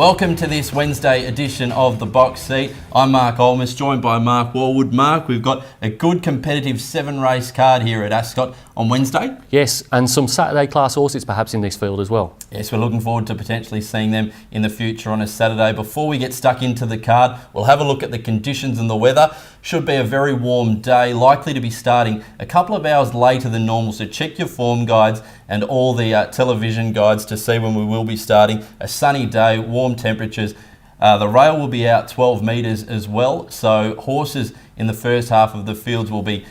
Welcome to this Wednesday edition of The Box Seat. I'm Mark Olmos, joined by Mark Warwood. Mark, we've got a good competitive 7-race card here at Ascot on Wednesday. Yes, and some Saturday class horses perhaps in this field as well. Yes, we're looking forward to potentially seeing them in the future on a Saturday. Before we get stuck into the card, we'll have a look at the conditions and the weather. Should be a very warm day, likely to be starting a couple of hours later than normal, so check your form guides and all the television guides to see when we will be starting. A sunny day, warm temperatures. The rail will be out 12 metres as well, so horses in the first half of the fields will be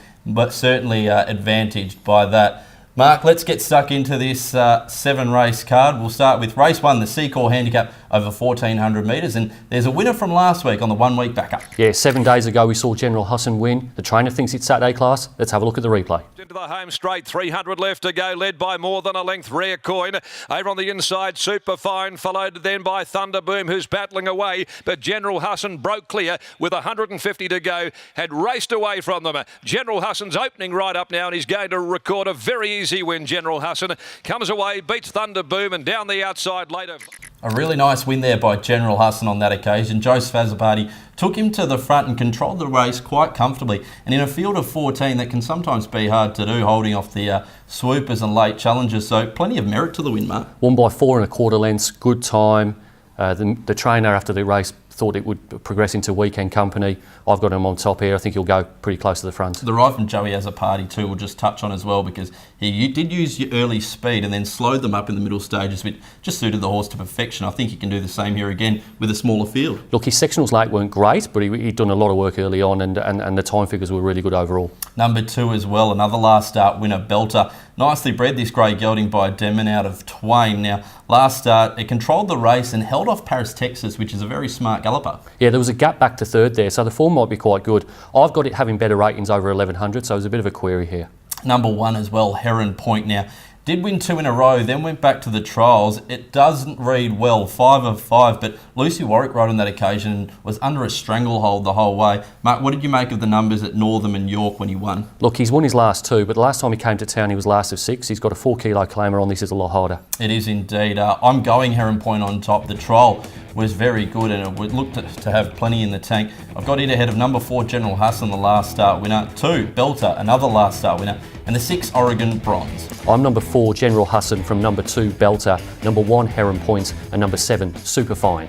certainly advantaged by that. Mark, let's get stuck into this 7-race card. We'll start with race 1, the Secor Handicap over 1,400 metres, and there's a winner from last week on the 1-week backup. Yeah, 7 days ago we saw General Husson win. The trainer thinks it's Saturday class. Let's have a look at the replay. Into the home straight, 300 left to go, led by more than a length, Rare Coin. Over on the inside, Superfine, followed then by Thunderboom, who's battling away, but General Husson broke clear with 150 to go, had raced away from them. General Husson's opening right up now, and he's going to record a very easy win. General Husson comes away, beats Thunderboom, and down the outside later. A really nice win there by General Husson on that occasion. Joseph Azzopardi took him to the front and controlled the race quite comfortably. And in a field of 14, that can sometimes be hard to do, holding off the swoopers and late challengers. So plenty of merit to the win, Mark. Won by 4 1/4 lengths, good time. The trainer after the race thought it would progress into weekend company. I've got him on top here. I think he'll go pretty close to the front. The ride from Joey Azzopardi too, we'll just touch on as well, because he did use early speed and then slowed them up in the middle stages, which just suited the horse to perfection. I think he can do the same here again with a smaller field. Look, his sectionals late weren't great, but he'd done a lot of work early on, and the time figures were really good overall. Number 2 as well, another last start winner, Belter. Nicely bred, this grey gelding by Demon out of Twain. Now, last start, it controlled the race and held off Paris, Texas, which is a very smart galloper. Yeah, there was a gap back to third there, so the form might be quite good. I've got it having better ratings over 1,100, so there's a bit of a query here. Number 1 as well, Heron Point. Now, did win 2 in a row, then went back to the trials. It doesn't read well, 5 of 5, but Lucy Warwick rode on that occasion and was under a stranglehold the whole way. Mark, what did you make of the numbers at Northam and York when he won? Look, he's won his last 2, but the last time he came to town he was last of 6. He's got a 4-kilo claimer on. This is a lot harder. It is indeed. I'm going Heron Point on top. The trial was very good and it looked to have plenty in the tank. I've got it ahead of number 4, General Husson, the last start winner, 2, Belter, another last start winner, and the 6, Oregon Bronze. I'm number 4, General Husson, from number 2, Belter, number 1, Heron Point, and number 7, Superfine.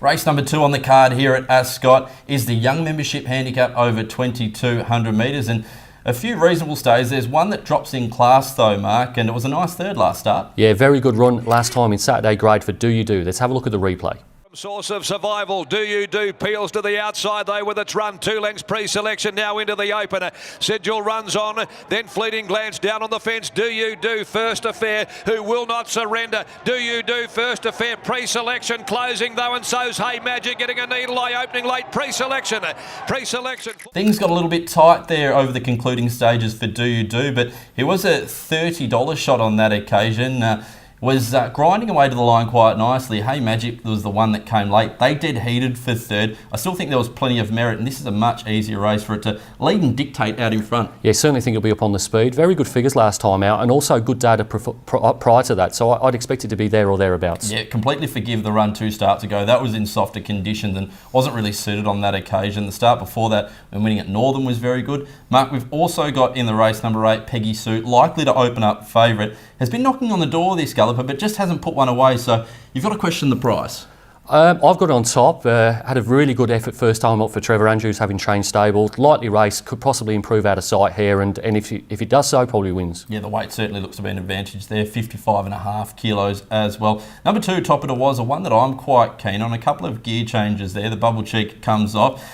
Race number 2 on the card here at Ascot is the Young Membership Handicap over 2,200 metres, and a few reasonable stays. There's one that drops in class though, Mark, and it was a nice third last start. Yeah, very good run last time in Saturday grade for Do You Do. Let's have a look at the replay. Source of Survival, Do You Do, peels to the outside though with its run, 2 lengths pre-selection now into the opener. Sigil runs on, then Fleeting Glance down on the fence. Do You Do, First Affair, who will not surrender. Do You Do, First Affair, pre-selection closing though, and so's Hey Magic getting a needle eye, opening late, pre-selection. Things got a little bit tight there over the concluding stages for Do You Do, but it was a $30 shot on that occasion. Was grinding away to the line quite nicely. Hey Magic was the one that came late. They did heated for third. I still think there was plenty of merit, and this is a much easier race for it to lead and dictate out in front. Yeah, certainly think it'll be up on the speed. Very good figures last time out, and also good data prior to that, so I'd expect it to be there or thereabouts. Yeah, completely forgive the run 2 starts ago. That was in softer conditions and wasn't really suited on that occasion. The start before that, when winning at Northern, was very good. Mark, we've also got in the race number 8, Peggy Sue, likely to open up favourite. Has been knocking on the door, this galloper, but just hasn't put one away, so you've got to question the price. I've got it on top. Had a really good effort first time up for Trevor Andrews, having trained stable. Lightly raced, could possibly improve out of sight here, and if it does so, probably wins. Yeah, the weight certainly looks to be an advantage there, 55.5 kilos as well. Number 2, Top It Was, a one that I'm quite keen on. A couple of gear changes there. The bubble cheek comes off.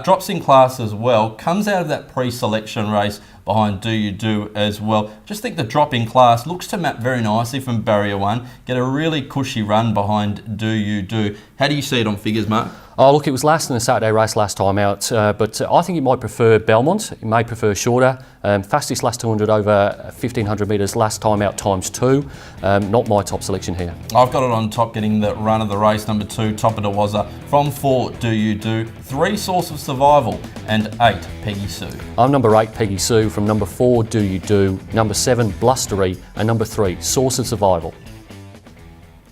Drops in class as well. Comes out of that pre-selection race behind Do You Do as well. Just think the drop in class looks to map very nicely from barrier 1. Get a really cushy run behind Do You Do. How do you see it on figures, Mark? Oh, look, it was last in the Saturday race last time out, but I think it might prefer Belmont. It may prefer shorter. Fastest last 200 over 1,500 metres last time out ×2. Not my top selection here. I've got it on top, getting the run of the race. Number 2, Top It Was, from 4, Do You Do, 3, Source of Survival, and 8, Peggy Sue. I'm number 8, Peggy Sue, from number 4, Do You Do, number 7, Blustery, and number 3, Source of Survival.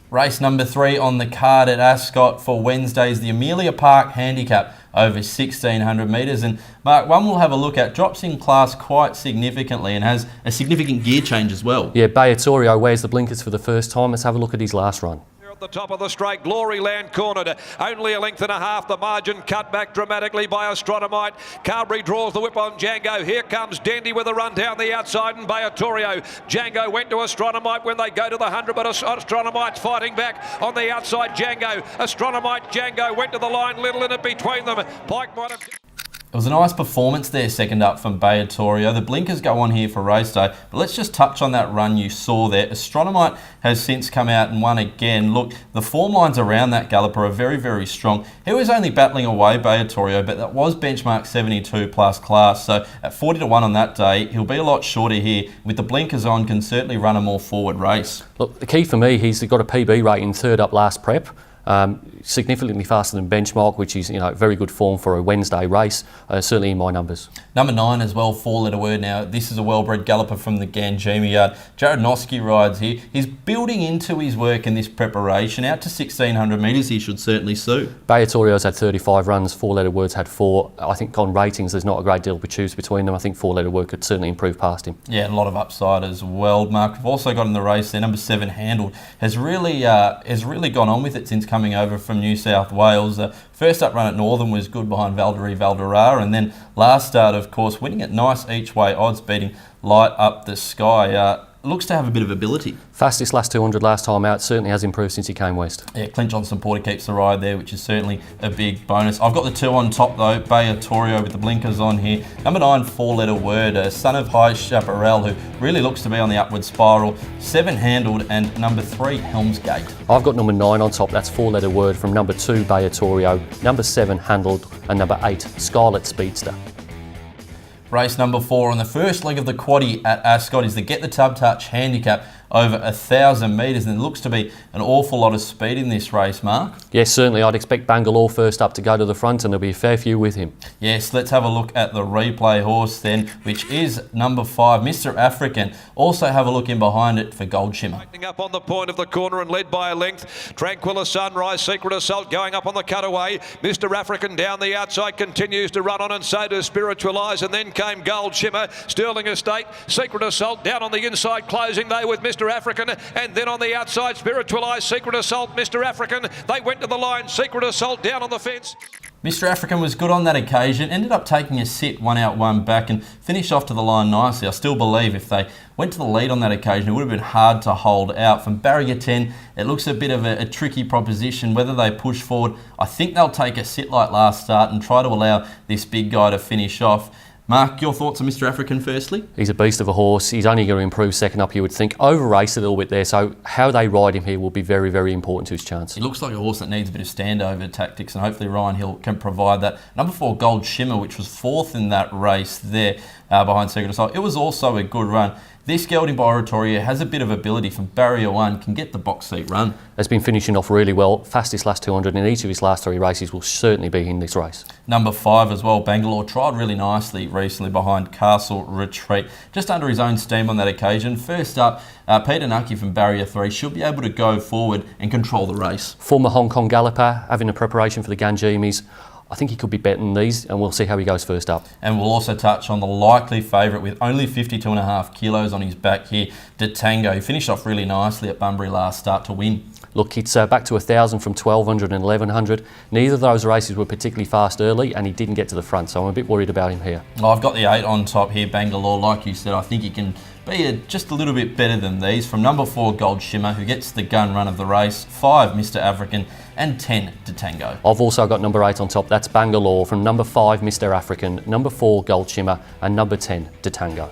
Race number 3 on the card at Ascot for Wednesday's the Amelia Park Handicap over 1,600 metres. And Mark, one we'll have a look at, drops in class quite significantly and has a significant gear change as well. Yeah, Beatorio wears the blinkers for the first time. Let's have a look at his last run. At the top of the straight, Gloryland cornered, only a length and a half. The margin cut back dramatically by Astronomite. Carberry draws the whip on Django. Here comes Dendy with a run down the outside, and Beatorio. Django went to Astronomite when they go to the 100, but Astronomite's fighting back on the outside. Django, Astronomite, Django went to the line, little in it between them. Pike might have... It was a nice performance there, second up from Beatorio. The blinkers go on here for race day, but let's just touch on that run you saw there. Astronomite has since come out and won again. Look, the form lines around that galloper are very, very strong. He was only battling away Beatorio, but that was benchmark 72 plus class. So at 40 to 1 on that day, he'll be a lot shorter here. With the blinkers on, can certainly run a more forward race. Look, the key for me, he's got a PB rating third up last prep. Significantly faster than benchmark, which is very good form for a Wednesday race, certainly in my numbers. Number 9 as well, 4-letter word now. This is a well-bred galloper from the Ganjima yard. Jared Noski rides here. He's building into his work in this preparation. Out to 1,600 metres, he should certainly suit. Beatorio's had 35 runs, 4-letter words had 4. I think on ratings, there's not a great deal to choose between them. I think 4-letter word could certainly improve past him. Yeah, a lot of upside as well, Mark. We've also got in the race there, number 7, Handled, has really gone on with it since coming over from New South Wales. First up run at Northern was good behind Valderie Valderra, and then last start, of course, winning at nice each way odds, beating Light Up the Sky. Looks to have a bit of ability. Fastest last 200 last time out, certainly has improved since he came west. Yeah, Clint Johnson Porter keeps the ride there, which is certainly a big bonus. I've got the 2 on top though, Beatorio with the blinkers on here. Number 9, 4-letter word, son of High Chaparral, who really looks to be on the upward spiral. 7, Handled, and number 3, Helmsgate. I've got number 9 on top, that's 4-letter word from number 2, Beatorio, number 7, Handled, and number 8, Scarlet Speedster. Race number 4 on the first leg of the quaddie at Ascot is the Get the Tub Touch Handicap over 1,000 metres, and there looks to be an awful lot of speed in this race, Mark. Yes, certainly. I'd expect Bangalore first up to go to the front, and there'll be a fair few with him. Yes, let's have a look at the replay horse then, which is number 5, Mr. African. Also have a look in behind it for Gold Shimmer. Up on the point of the corner and led by a length. Tranquilla Sunrise, Secret Assault going up on the cutaway. Mr. African down the outside continues to run on, and so does Spiritualise, and then came Gold Shimmer. Sterling Estate, Secret Assault down on the inside, closing though with Mr. African, and then on the outside Spiritualise, Secret Assault, Mr. African. They went to the line, Secret Assault down on the fence. Mr. African was good on that occasion, ended up taking a sit, 1 out, 1 back, and finished off to the line nicely. I still believe if they went to the lead on that occasion, it would have been hard to hold out. From barrier 10, it looks a bit of a tricky proposition, whether they push forward. I think they'll take a sit like last start and try to allow this big guy to finish off. Mark, your thoughts on Mr. African firstly? He's a beast of a horse. He's only going to improve second up, you would think. Over-raced a little bit there, so how they ride him here will be very, very important to his chance. He looks like a horse that needs a bit of standover tactics, and hopefully Ryan Hill can provide that. Number 4, Gold Shimmer, which was 4th in that race there behind Secret Assault. It was also a good run. This gelding by Oratoria has a bit of ability from barrier 1, can get the box seat run. Has been finishing off really well. Fastest last 200 in each of his last 3 races, will certainly be in this race. Number 5 as well, Bangalore, tried really nicely recently behind Castle Retreat. Just under his own steam on that occasion. First up, Peter Nucky from barrier 3 should be able to go forward and control the race. Former Hong Kong galloper, having a preparation for the Ganjimis. I think he could be better than these, and we'll see how he goes first up. And we'll also touch on the likely favourite with only 52.5 kilos on his back here, Detango. He finished off really nicely at Bunbury last start to win. Look, it's back to 1,000 from 1,200 and 1,100. Neither of those races were particularly fast early, and he didn't get to the front, so I'm a bit worried about him here. Well, I've got the 8 on top here, Bangalore. Like you said, I think he can be just a little bit better than these. From number 4, Gold Shimmer, who gets the gun run of the race, 5, Mr. African, and 10, Detango. I've also got number 8 on top. That's Bangalore. From number 5, Mr. African, number 4, Gold Shimmer, and number 10, Detango.